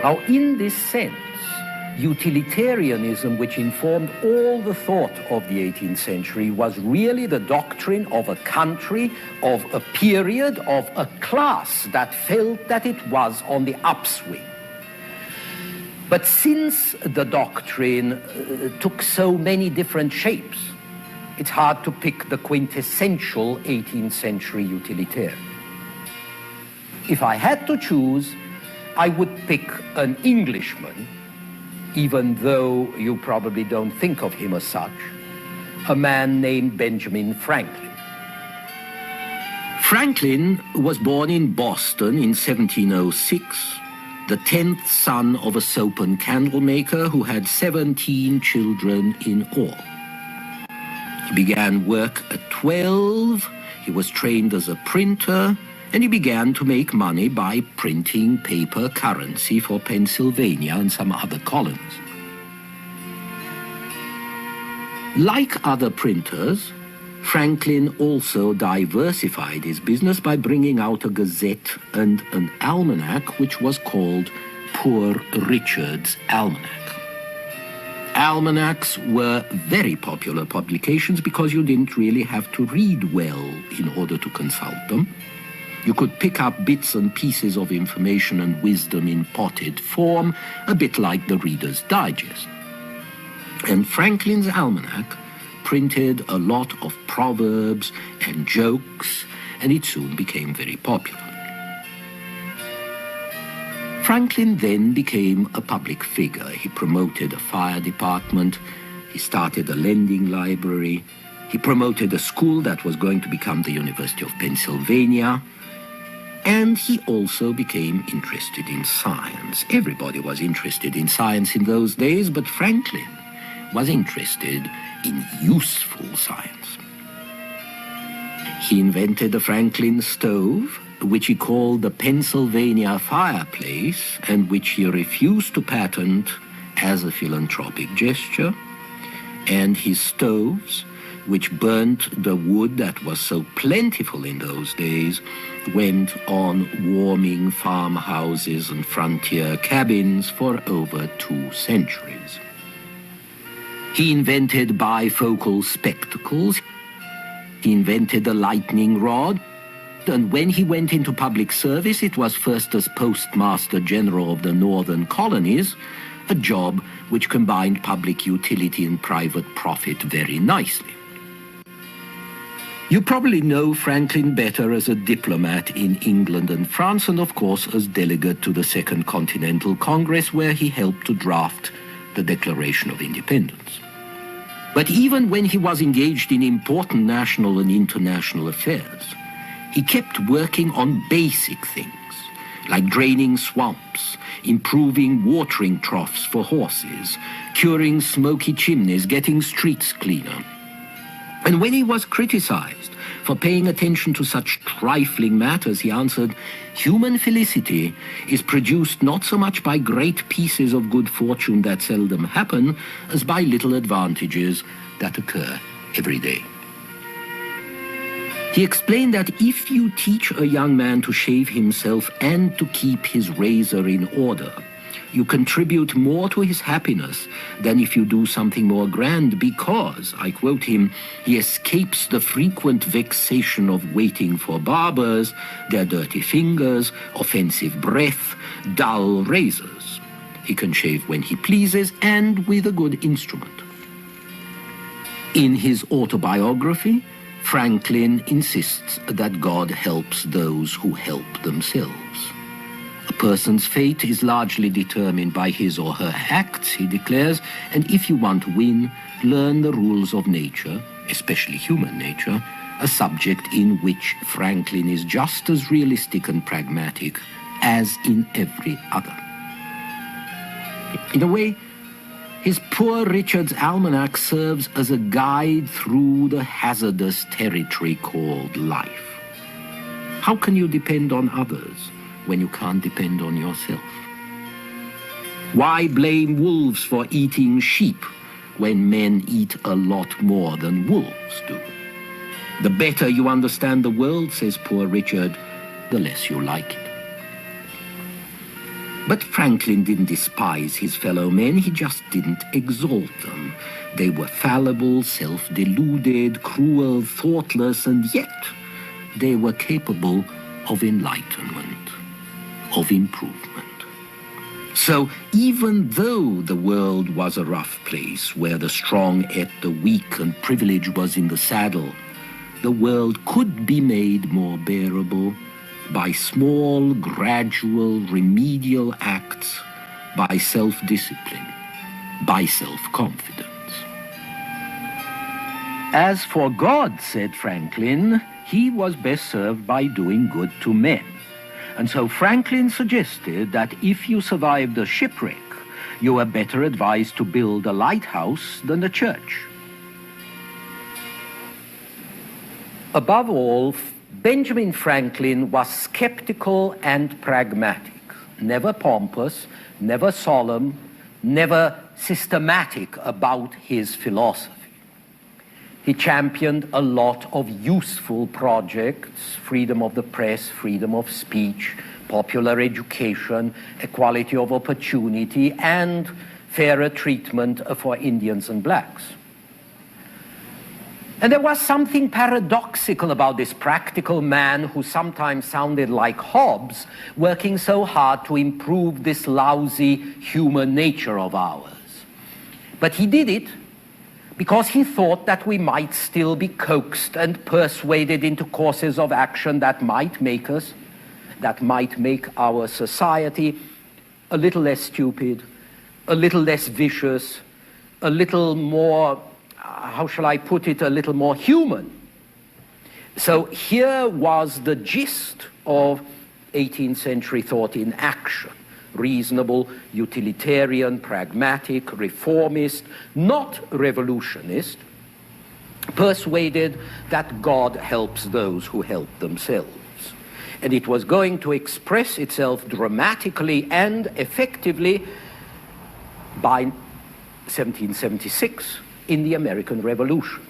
Now, in this sense, utilitarianism, which informed all the thought of the 18th century, was really the doctrine of a country, of a period, of a class that felt that it was on the upswing. But since the doctrine took so many different shapes, it's hard to pick the quintessential 18th century utilitarian. If I had to choose, I would pick an Englishman, even though you probably don't think of him as such, a man named Benjamin Franklin. Franklin was born in Boston in 1706, the 10th son of a soap and candle maker who had 17 children in all. He began work at 12, he was trained as a printer, and he began to make money by printing paper currency for Pennsylvania and some other colonies. Like other printers, Franklin also diversified his business by bringing out a gazette and an almanac, which was called Poor Richard's Almanac. Almanacs were very popular publications because you didn't really have to read well in order to consult them. You could pick up bits and pieces of information and wisdom in potted form, a bit like the Reader's Digest. And Franklin's Almanac printed a lot of proverbs and jokes, and it soon became very popular. Franklin then became a public figure. He promoted a fire department, he started a lending library, he promoted a school that was going to become the University of Pennsylvania, and he also became interested in science. Everybody was interested in science in those days, but Franklin was interested in useful science. He invented the Franklin stove, which he called the Pennsylvania fireplace, and which he refused to patent as a philanthropic gesture. And his stoves, which burnt the wood that was so plentiful in those days, went on warming farmhouses and frontier cabins for over 2 centuries. He invented bifocal spectacles. He invented the lightning rod. And when he went into public service, it was first as Postmaster General of the Northern Colonies, a job which combined public utility and private profit very nicely. You probably know Franklin better as a diplomat in England and France, and of course as delegate to the Second Continental Congress, where he helped to draft the Declaration of Independence. But even when he was engaged in important national and international affairs, he kept working on basic things, like draining swamps, improving watering troughs for horses, curing smoky chimneys, getting streets cleaner. And when he was criticized for paying attention to such trifling matters, he answered, "Human felicity is produced not so much by great pieces of good fortune that seldom happen, as by little advantages that occur every day." He explained that if you teach a young man to shave himself and to keep his razor in order, you contribute more to his happiness than if you do something more grand, because, I quote him, he escapes the frequent vexation of waiting for barbers, their dirty fingers, offensive breath, dull razors. He can shave when he pleases and with a good instrument. In his autobiography, Franklin insists that God helps those who help themselves. A person's fate is largely determined by his or her acts, he declares, and if you want to win, learn the rules of nature, especially human nature, a subject in which Franklin is just as realistic and pragmatic as in every other. In a way, his Poor Richard's Almanac serves as a guide through the hazardous territory called life. How can you depend on others when you can't depend on yourself? Why blame wolves for eating sheep when men eat a lot more than wolves do? The better you understand the world, says Poor Richard, the less you like it. But Franklin didn't despise his fellow men, he just didn't exalt them. They were fallible, self-deluded, cruel, thoughtless, and yet they were capable of enlightenment, of improvement. So even though the world was a rough place where the strong ate the weak and privilege was in the saddle, the world could be made more bearable by small, gradual, remedial acts, by self-discipline, by self-confidence. As for God, said Franklin, he was best served by doing good to men. And so Franklin suggested that if you survived a shipwreck, you were better advised to build a lighthouse than a church. Above all, Benjamin Franklin was skeptical and pragmatic, never pompous, never solemn, never systematic about his philosophy. He championed a lot of useful projects: freedom of the press, freedom of speech, popular education, equality of opportunity, and fairer treatment for Indians and blacks. And there was something paradoxical about this practical man who sometimes sounded like Hobbes, working so hard to improve this lousy human nature of ours. But he did it because he thought that we might still be coaxed and persuaded into courses of action that might make us, that might make our society a little less stupid, a little less vicious, a little more, how shall I put it, a little more human. So here was the gist of 18th century thought in action. Reasonable, utilitarian, pragmatic, reformist, not revolutionist, persuaded that God helps those who help themselves. And it was going to express itself dramatically and effectively by 1776 in the American Revolution.